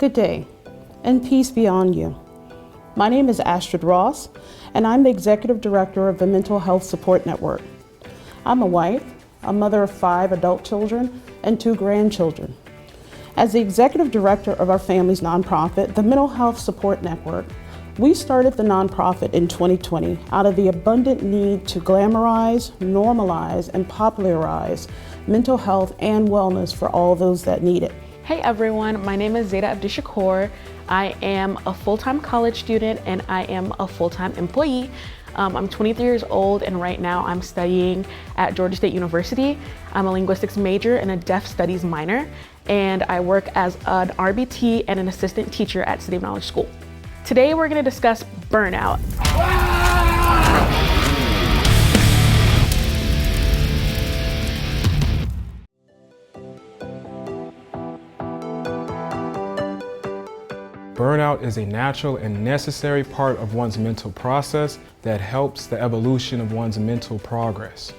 Good day, and peace be on you. My name is Astrid Ross, and I'm the Executive Director of the Mental Health Support Network. I'm a wife, a mother of 5 adult children, and 2 grandchildren. As the Executive Director of our family's nonprofit, the Mental Health Support Network, we started the nonprofit in 2020 out of the abundant need to glamorize, normalize, and popularize mental health and wellness for all those that need it. Hey everyone, my name is Zeta Abdishakur. I am a full-time college student and I am a full-time employee. I'm 23 years old and right now I'm studying at Georgia State University. I'm a linguistics major and a deaf studies minor, and I work as an RBT and an assistant teacher at City of Knowledge School. Today we're going to discuss burnout. Burnout is a natural and necessary part of one's mental process that helps the evolution of one's mental progress.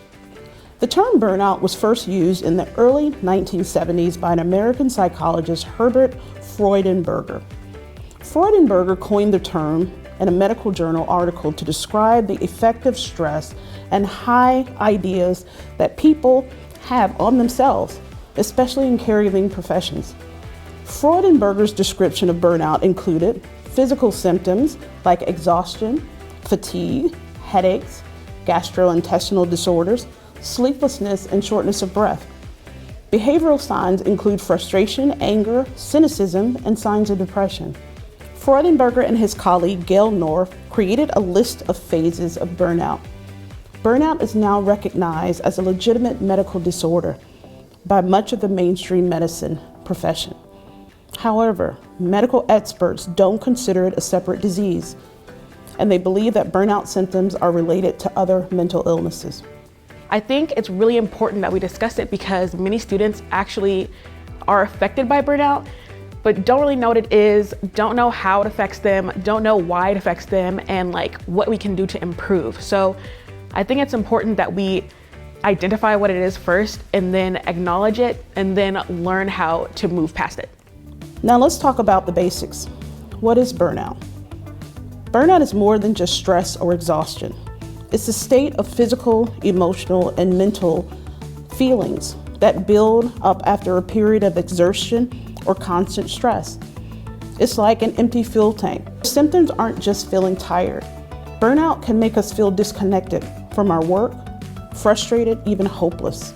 The term burnout was first used in the early 1970s by an American psychologist, Herbert Freudenberger. Freudenberger coined the term in a medical journal article to describe the effective stress and high ideas that people have on themselves, especially in caregiving professions. Freudenberger's description of burnout included physical symptoms like exhaustion, fatigue, headaches, gastrointestinal disorders, sleeplessness, and shortness of breath. Behavioral signs include frustration, anger, cynicism, and signs of depression. Freudenberger and his colleague Gail North created a list of phases of burnout. Burnout is now recognized as a legitimate medical disorder by much of the mainstream medicine profession. However, medical experts don't consider it a separate disease, and they believe that burnout symptoms are related to other mental illnesses. I think it's really important that we discuss it because many students actually are affected by burnout, but don't really know what it is, don't know how it affects them, don't know why it affects them, and what we can do to improve. So I think it's important that we identify what it is first and then acknowledge it and then learn how to move past it. Now let's talk about the basics. What is burnout? Burnout is more than just stress or exhaustion. It's a state of physical, emotional, and mental feelings that build up after a period of exertion or constant stress. It's like an empty fuel tank. Symptoms aren't just feeling tired. Burnout can make us feel disconnected from our work, frustrated, even hopeless.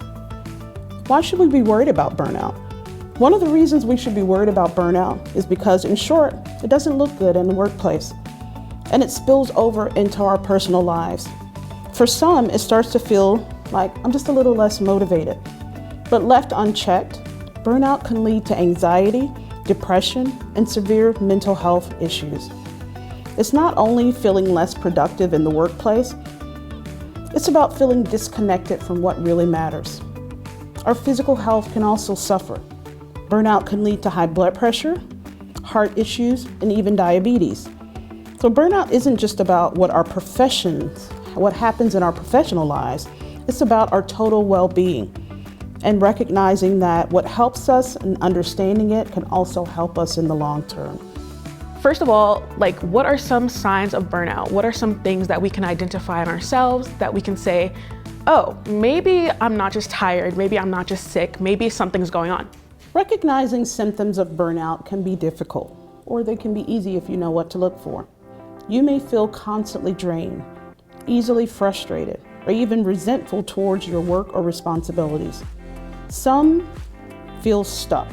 Why should we be worried about burnout? One of the reasons we should be worried about burnout is because, in short, it doesn't look good in the workplace, and it spills over into our personal lives. For some, it starts to feel like I'm just a little less motivated. But left unchecked, burnout can lead to anxiety, depression, and severe mental health issues. It's not only feeling less productive in the workplace, it's about feeling disconnected from what really matters. Our physical health can also suffer. Burnout can lead to high blood pressure, heart issues, and even diabetes. So burnout isn't just about what happens in our professional lives. It's about our total well-being and recognizing that what helps us and understanding it can also help us in the long term. First of all, what are some signs of burnout? What are some things that we can identify in ourselves that we can say, oh, maybe I'm not just tired, maybe I'm not just sick, maybe something's going on. Recognizing symptoms of burnout can be difficult, or they can be easy if you know what to look for. You may feel constantly drained, easily frustrated, or even resentful towards your work or responsibilities. Some feel stuck,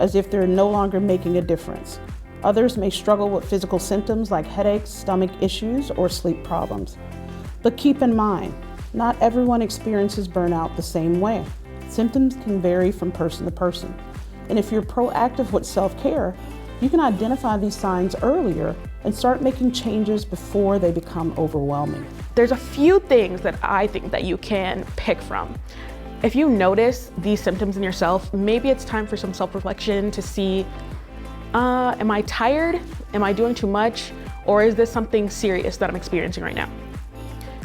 as if they're no longer making a difference. Others may struggle with physical symptoms like headaches, stomach issues, or sleep problems. But keep in mind, not everyone experiences burnout the same way. Symptoms can vary from person to person. And if you're proactive with self-care, you can identify these signs earlier and start making changes before they become overwhelming. There's a few things that I think that you can pick from. If you notice these symptoms in yourself, maybe it's time for some self-reflection to see, am I tired? Am I doing too much? Or is this something serious that I'm experiencing right now?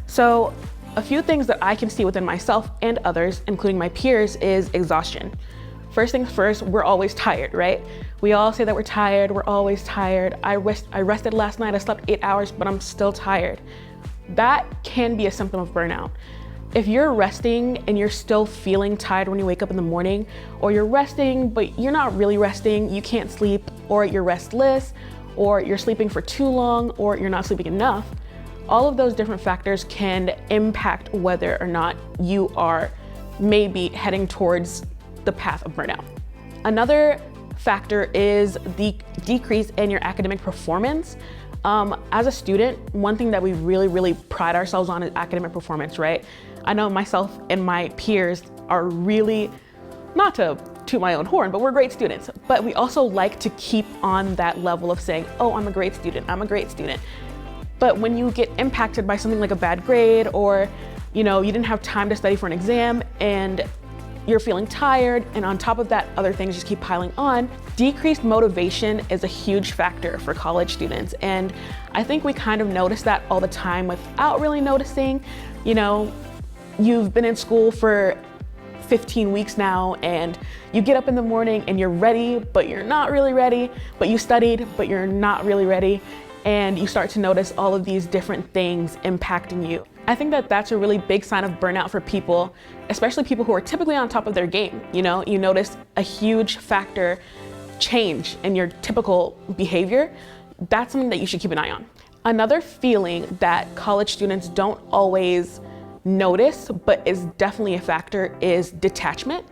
So a few things that I can see within myself and others, including my peers, is exhaustion. First things first, we're always tired, right? We all say that we're tired, we're always tired. I rested last night, I slept 8 hours, but I'm still tired. That can be a symptom of burnout. If you're resting and you're still feeling tired when you wake up in the morning, or you're resting but you're not really resting, you can't sleep, or you're restless, or you're sleeping for too long, or you're not sleeping enough, all of those different factors can impact whether or not you are maybe heading towards the path of burnout. Another factor is the decrease in your academic performance. As a student, one thing that we really pride ourselves on is academic performance, right? I know myself and my peers are really, not to toot my own horn, but we're great students. But we also like to keep on that level of saying, oh, I'm a great student, I'm a great student. But when you get impacted by something like a bad grade, or you didn't have time to study for an exam and you're feeling tired, and on top of that, other things just keep piling on, decreased motivation is a huge factor for college students. And I think we kind of notice that all the time without really noticing. You've been in school for 15 weeks now, and you get up in the morning and you're ready, but you're not really ready, but you studied, but you're not really ready. And you start to notice all of these different things impacting you. I think that that's a really big sign of burnout for people, especially people who are typically on top of their game. You notice a huge factor change in your typical behavior. That's something that you should keep an eye on. Another feeling that college students don't always notice, but is definitely a factor, is detachment.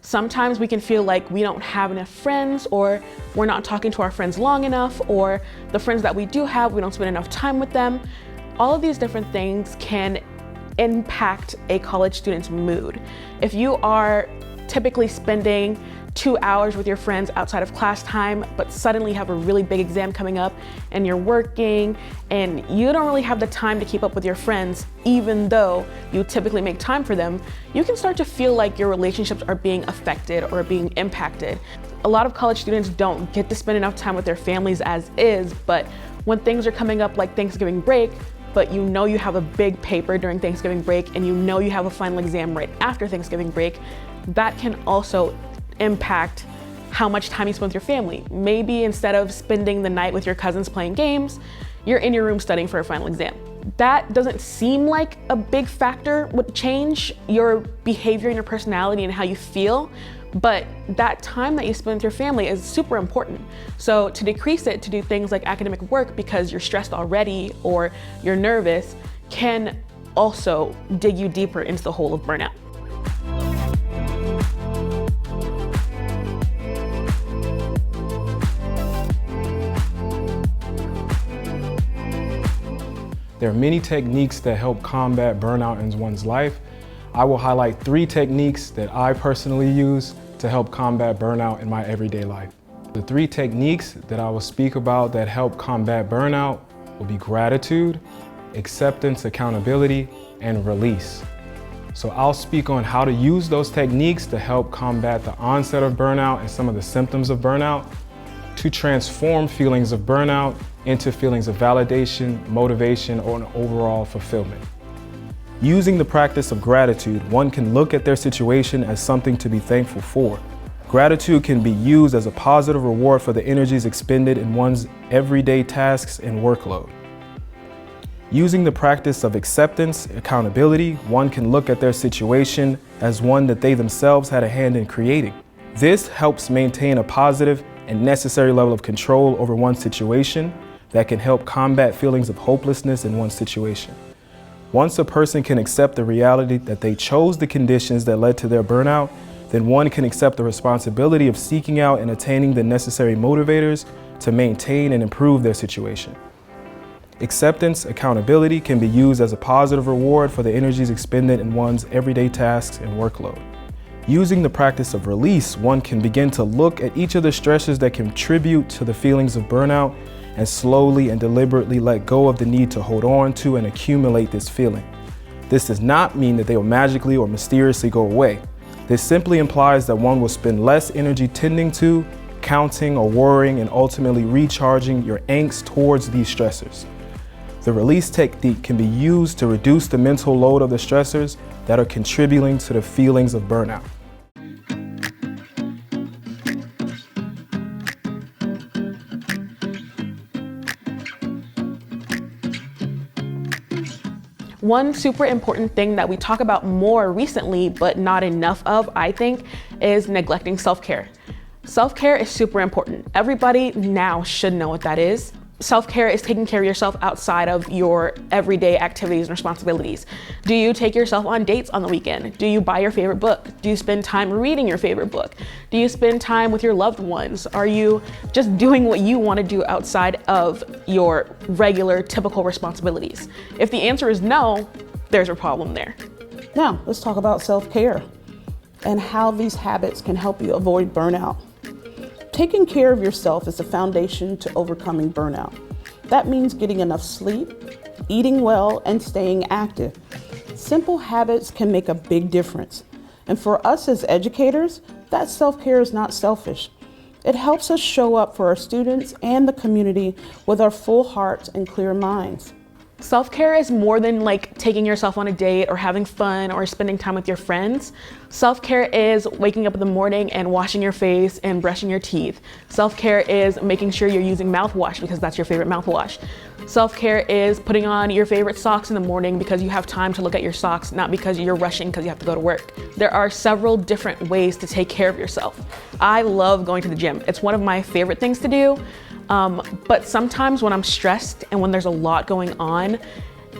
Sometimes we can feel like we don't have enough friends, or we're not talking to our friends long enough, or the friends that we do have, we don't spend enough time with them. All of these different things can impact a college student's mood. If you are typically spending 2 hours with your friends outside of class time, but suddenly have a really big exam coming up and you're working and you don't really have the time to keep up with your friends, even though you typically make time for them, you can start to feel like your relationships are being affected or being impacted. A lot of college students don't get to spend enough time with their families as is, but when things are coming up like Thanksgiving break, but you have a big paper during Thanksgiving break, and you have a final exam right after Thanksgiving break, that can also impact how much time you spend with your family. Maybe instead of spending the night with your cousins playing games, you're in your room studying for a final exam. That doesn't seem like a big factor would change your behavior and your personality and how you feel, but that time that you spend with your family is super important. So to decrease it, to do things like academic work because you're stressed already or you're nervous, can also dig you deeper into the hole of burnout. There are many techniques that help combat burnout in one's life. I will highlight 3 techniques that I personally use to help combat burnout in my everyday life. The 3 techniques that I will speak about that help combat burnout will be gratitude, acceptance, accountability, and release. So I'll speak on how to use those techniques to help combat the onset of burnout and some of the symptoms of burnout, to transform feelings of burnout into feelings of validation, motivation, or an overall fulfillment. Using the practice of gratitude, one can look at their situation as something to be thankful for. Gratitude can be used as a positive reward for the energies expended in one's everyday tasks and workload. Using the practice of acceptance, accountability, one can look at their situation as one that they themselves had a hand in creating. This helps maintain a positive and necessary level of control over one's situation that can help combat feelings of hopelessness in one's situation. Once a person can accept the reality that they chose the conditions that led to their burnout, then one can accept the responsibility of seeking out and attaining the necessary motivators to maintain and improve their situation. Acceptance, accountability can be used as a positive reward for the energies expended in one's everyday tasks and workload. Using the practice of release, one can begin to look at each of the stresses that contribute to the feelings of burnout and slowly and deliberately let go of the need to hold on to and accumulate this feeling. This does not mean that they will magically or mysteriously go away. This simply implies that one will spend less energy tending to, counting, or worrying, and ultimately recharging your angst towards these stressors. The release technique can be used to reduce the mental load of the stressors that are contributing to the feelings of burnout. One super important thing that we talk about more recently, but not enough of, I think, is neglecting self-care. Self-care is super important. Everybody now should know what that is. Self-care is taking care of yourself outside of your everyday activities and responsibilities. Do you take yourself on dates on the weekend? Do you buy your favorite book? Do you spend time reading your favorite book? Do you spend time with your loved ones? Are you just doing what you want to do outside of your regular, typical responsibilities? If the answer is no, there's a problem there. Now, let's talk about self-care and how these habits can help you avoid burnout. Taking care of yourself is the foundation to overcoming burnout. That means getting enough sleep, eating well, and staying active. Simple habits can make a big difference. And for us as educators, that self-care is not selfish. It helps us show up for our students and the community with our full hearts and clear minds. Self-care is more than like taking yourself on a date or having fun or spending time with your friends. Self-care is waking up in the morning and washing your face and brushing your teeth. Self-care is making sure you're using mouthwash because that's your favorite mouthwash. Self-care is putting on your favorite socks in the morning because you have time to look at your socks, not because you're rushing because you have to go to work. There are several different ways to take care of yourself. I love going to the gym. It's one of my favorite things to do. But sometimes when I'm stressed and when there's a lot going on,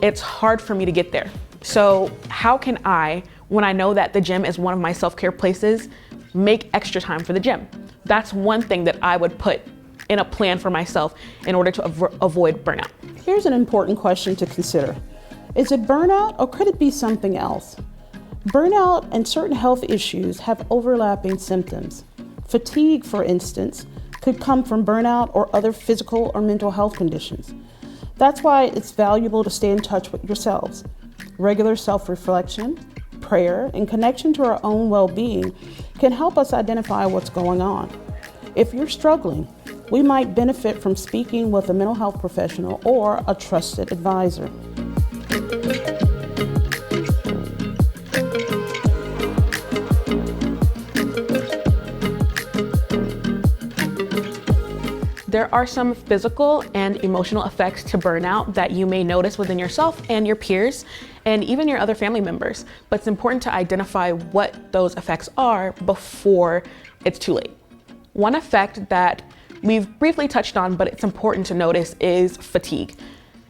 it's hard for me to get there. So how can I, when I know that the gym is one of my self-care places, make extra time for the gym? That's one thing that I would put in a plan for myself in order to avoid burnout. Here's an important question to consider. Is it burnout or could it be something else? Burnout and certain health issues have overlapping symptoms. Fatigue, for instance, could come from burnout or other physical or mental health conditions. That's why it's valuable to stay in touch with yourselves. Regular self-reflection, prayer, and connection to our own well-being can help us identify what's going on. If you're struggling, we might benefit from speaking with a mental health professional or a trusted advisor. There are some physical and emotional effects to burnout that you may notice within yourself and your peers and even your other family members, but it's important to identify what those effects are before it's too late. One effect that we've briefly touched on, but it's important to notice, is fatigue.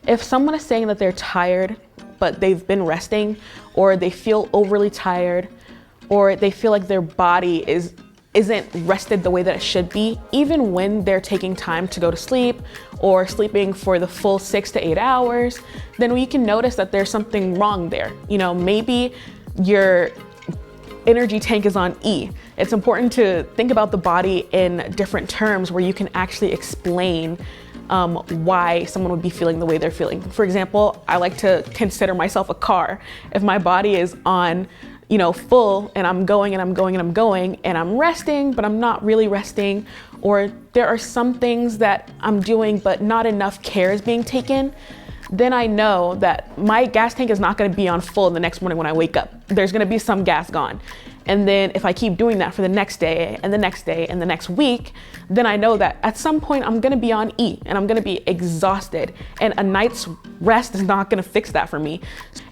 If someone is saying that they're tired, but they've been resting, or they feel overly tired, or they feel like their body isn't rested the way that it should be, even when they're taking time to go to sleep or sleeping for the full 6 to 8 hours, then we can notice that there's something wrong there. You know, maybe your energy tank is on E. It's important to think about the body in different terms where you can actually explain why someone would be feeling the way they're feeling. For example, I like to consider myself a car. If my body is on full and I'm going and I'm going and I'm going and I'm resting, but I'm not really resting, or there are some things that I'm doing but not enough care is being taken, then I know that my gas tank is not going to be on full the next morning when I wake up. There's going to be some gas gone. And then if I keep doing that for the next day and the next day and the next week, then I know that at some point I'm going to be on E and I'm going to be exhausted, and a night's rest is not going to fix that for me.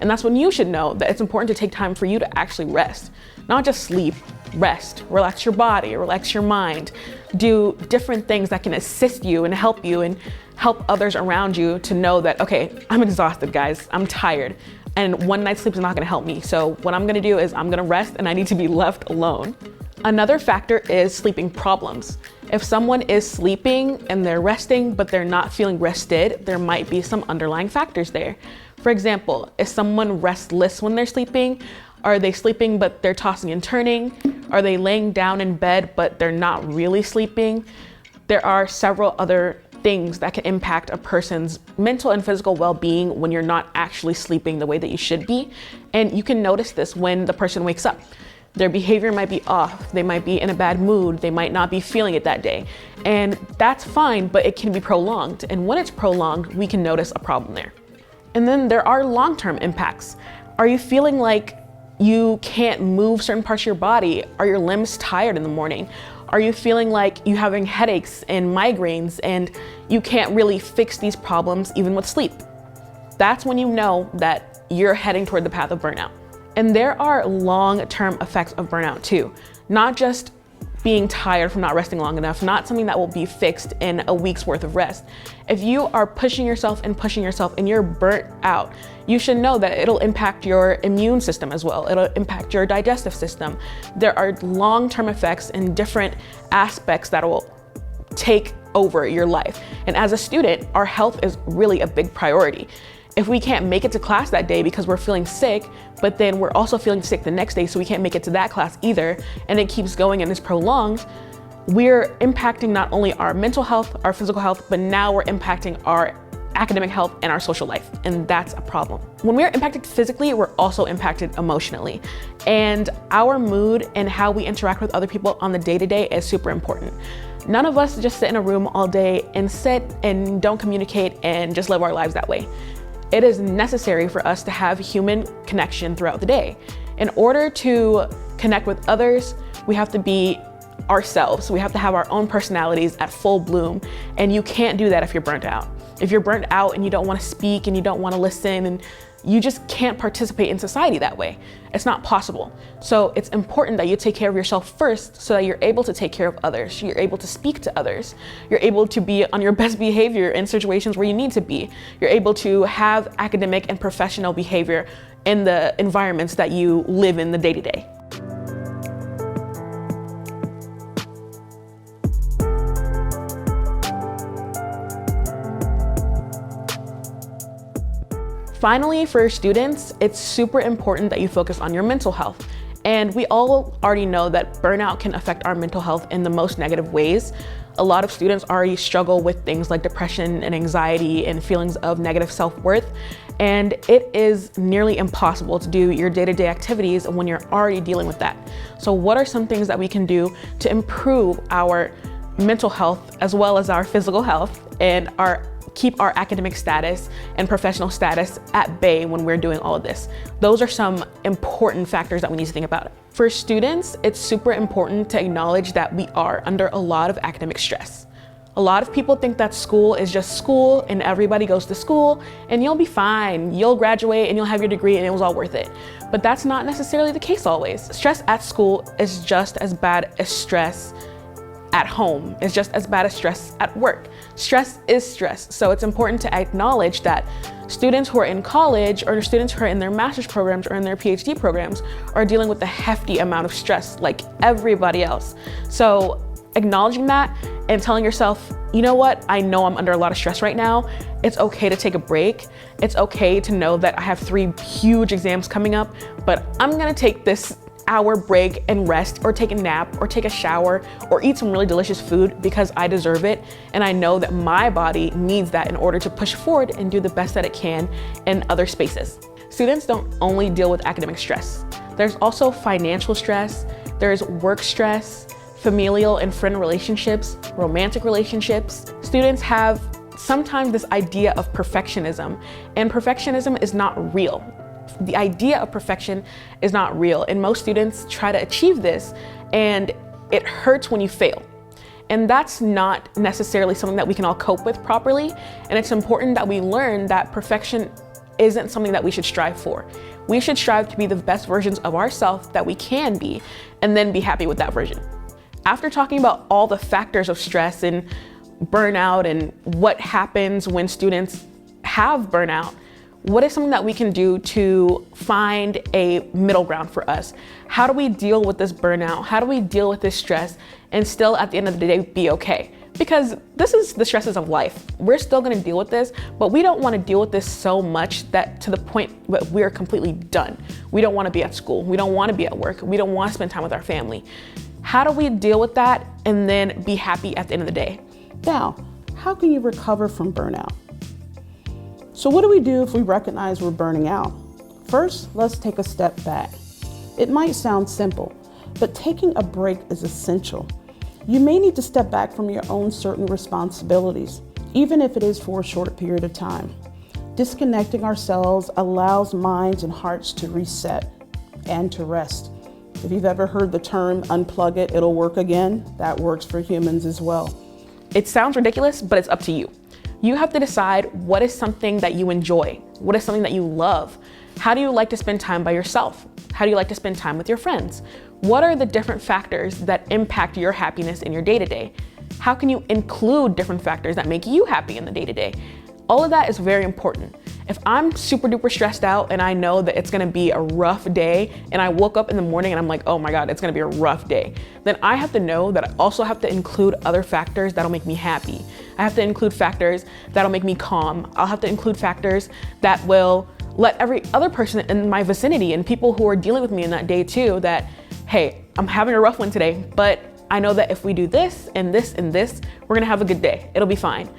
And that's when you should know that it's important to take time for you to actually rest, not just sleep, rest, relax your body, relax your mind, do different things that can assist you and help others around you to know that, okay, I'm exhausted, guys, I'm tired. And one night's sleep is not gonna help me. So what I'm gonna do is I'm gonna rest and I need to be left alone. Another factor is sleeping problems. If someone is sleeping and they're resting, but they're not feeling rested, there might be some underlying factors there. For example, is someone restless when they're sleeping? Are they sleeping but they're tossing and turning? Are they laying down in bed but they're not really sleeping? There are several other things that can impact a person's mental and physical well-being when you're not actually sleeping the way that you should be. And you can notice this when the person wakes up. Their behavior might be off, they might be in a bad mood, they might not be feeling it that day. And that's fine, but it can be prolonged. And when it's prolonged, we can notice a problem there. And then there are long-term impacts. Are you feeling like you can't move certain parts of your body? Are your limbs tired in the morning? Are you feeling like you're having headaches and migraines and you can't really fix these problems even with sleep? That's when you know that you're heading toward the path of burnout. And there are long-term effects of burnout too, not just being tired from not resting long enough, not something that will be fixed in a week's worth of rest. If you are pushing yourself and you're burnt out, you should know that it'll impact your immune system as well. It'll impact your digestive system. There are long-term effects in different aspects that will take over your life. And as a student, our health is really a big priority. If we can't make it to class that day because we're feeling sick, but then we're also feeling sick the next day, so we can't make it to that class either, and it keeps going and is prolonged, we're impacting not only our mental health, our physical health, but now we're impacting our academic health and our social life, and that's a problem. When we're impacted physically, we're also impacted emotionally, and our mood and how we interact with other people on the day-to-day is super important. None of us just sit in a room all day and sit and don't communicate and just live our lives that way. It is necessary for us to have human connection throughout the day. In order to connect with others, we have to be ourselves. We have to have our own personalities at full bloom, and you can't do that if you're burnt out. If you're burnt out and you don't want to speak and you don't want to listen, and you just can't participate in society that way. It's not possible. So it's important that you take care of yourself first so that you're able to take care of others. You're able to speak to others. You're able to be on your best behavior in situations where you need to be. You're able to have academic and professional behavior in the environments that you live in the day-to-day. Finally, for students, it's super important that you focus on your mental health. And we all already know that burnout can affect our mental health in the most negative ways. A lot of students already struggle with things like depression and anxiety and feelings of negative self-worth. And it is nearly impossible to do your day-to-day activities when you're already dealing with that. So what are some things that we can do to improve our mental health as well as our physical health and keep our academic status and professional status at bay when we're doing all of this? Those are some important factors that we need to think about. For students, it's super important to acknowledge that we are under a lot of academic stress. A lot of people think that school is just school and everybody goes to school and you'll be fine. You'll graduate and you'll have your degree and it was all worth it. But that's not necessarily the case always. Stress at school is just as bad as stress at home. It's just as bad as stress at work. Stress is stress. So it's important to acknowledge that students who are in college or students who are in their master's programs or in their PhD programs are dealing with a hefty amount of stress like everybody else. So acknowledging that and telling yourself, you know what, I know I'm under a lot of stress right now. It's okay to take a break. It's okay to know that I have 3 huge exams coming up, but I'm gonna take this hour break and rest, or take a nap, or take a shower, or eat some really delicious food because I deserve it. And I know that my body needs that in order to push forward and do the best that it can in other spaces. Students don't only deal with academic stress. There's also financial stress, there's work stress, familial and friend relationships, romantic relationships. Students have sometimes this idea of perfectionism, and perfectionism is not real. The idea of perfection is not real, and most students try to achieve this, and it hurts when you fail. And that's not necessarily something that we can all cope with properly, and it's important that we learn that perfection isn't something that we should strive for. We should strive to be the best versions of ourselves that we can be, and then be happy with that version. After talking about all the factors of stress and burnout and what happens when students have burnout, what is something that we can do to find a middle ground for us? How do we deal with this burnout? How do we deal with this stress and still at the end of the day be okay? Because this is the stresses of life. We're still gonna deal with this, but we don't wanna deal with this so much that to the point where we're completely done. We don't wanna be at school. We don't wanna be at work. We don't wanna spend time with our family. How do we deal with that and then be happy at the end of the day? Now, how can you recover from burnout? So what do we do if we recognize we're burning out? First, let's take a step back. It might sound simple, but taking a break is essential. You may need to step back from your own certain responsibilities, even if it is for a short period of time. Disconnecting ourselves allows minds and hearts to reset and to rest. If you've ever heard the term unplug it, it'll work again, that works for humans as well. It sounds ridiculous, but it's up to you. You have to decide what is something that you enjoy, what is something that you love. How do you like to spend time by yourself? How do you like to spend time with your friends? What are the different factors that impact your happiness in your day-to-day? How can you include different factors that make you happy in the day-to-day? All of that is very important. If I'm super duper stressed out and I know that it's gonna be a rough day, and I woke up in the morning and I'm like, oh my God, it's gonna be a rough day, then I have to know that I also have to include other factors that'll make me happy. I have to include factors that'll make me calm. I'll have to include factors that will let every other person in my vicinity and people who are dealing with me in that day too, that, hey, I'm having a rough one today, but I know that if we do this and this and this, we're gonna have a good day. It'll be fine.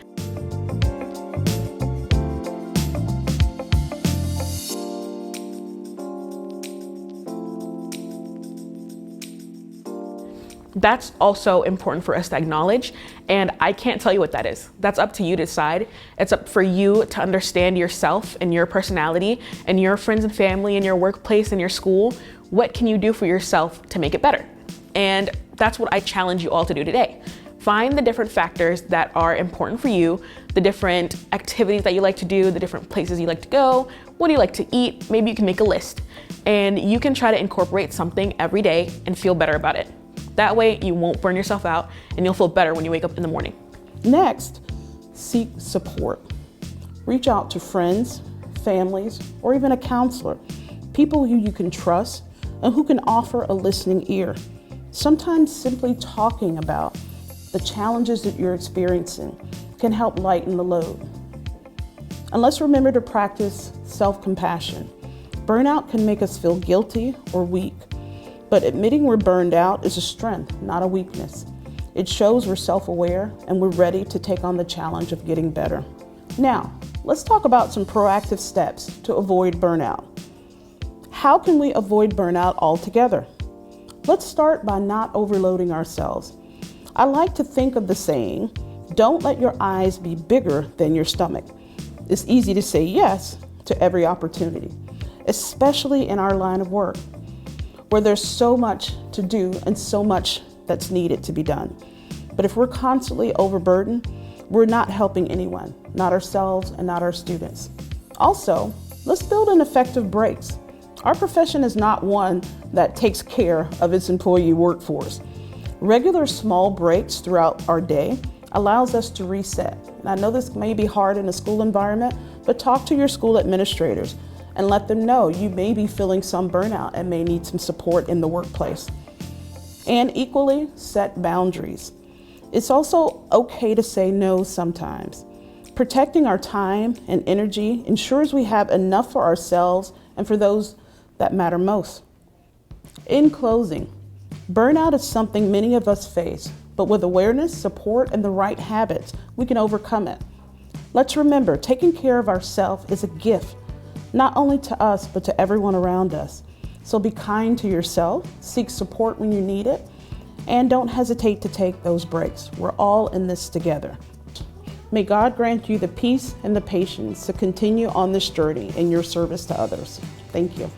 That's also important for us to acknowledge, and I can't tell you what that is. That's up to you to decide. It's up for you to understand yourself and your personality and your friends and family and your workplace and your school. What can you do for yourself to make it better? And that's what I challenge you all to do today. Find the different factors that are important for you, the different activities that you like to do, the different places you like to go, what do you like to eat? Maybe you can make a list, and you can try to incorporate something every day and feel better about it. That way you won't burn yourself out and you'll feel better when you wake up in the morning. Next, seek support. Reach out to friends, families, or even a counselor, people who you can trust and who can offer a listening ear. Sometimes simply talking about the challenges that you're experiencing can help lighten the load. And let's remember to practice self-compassion. Burnout can make us feel guilty or weak. But admitting we're burned out is a strength, not a weakness. It shows we're self-aware and we're ready to take on the challenge of getting better. Now, let's talk about some proactive steps to avoid burnout. How can we avoid burnout altogether? Let's start by not overloading ourselves. I like to think of the saying, don't let your eyes be bigger than your stomach. It's easy to say yes to every opportunity, especially in our line of work, where there's so much to do and so much that's needed to be done. But if we're constantly overburdened, we're not helping anyone, not ourselves and not our students. Also, let's build in effective breaks. Our profession is not one that takes care of its employee workforce. Regular small breaks throughout our day allows us to reset. And I know this may be hard in a school environment, but talk to your school administrators and let them know you may be feeling some burnout and may need some support in the workplace. And equally, set boundaries. It's also okay to say no sometimes. Protecting our time and energy ensures we have enough for ourselves and for those that matter most. In closing, burnout is something many of us face, but with awareness, support, and the right habits, we can overcome it. Let's remember, taking care of ourselves is a gift, not only to us, but to everyone around us. So be kind to yourself, seek support when you need it, and don't hesitate to take those breaks. We're all in this together. May God grant you the peace and the patience to continue on this journey in your service to others. Thank you.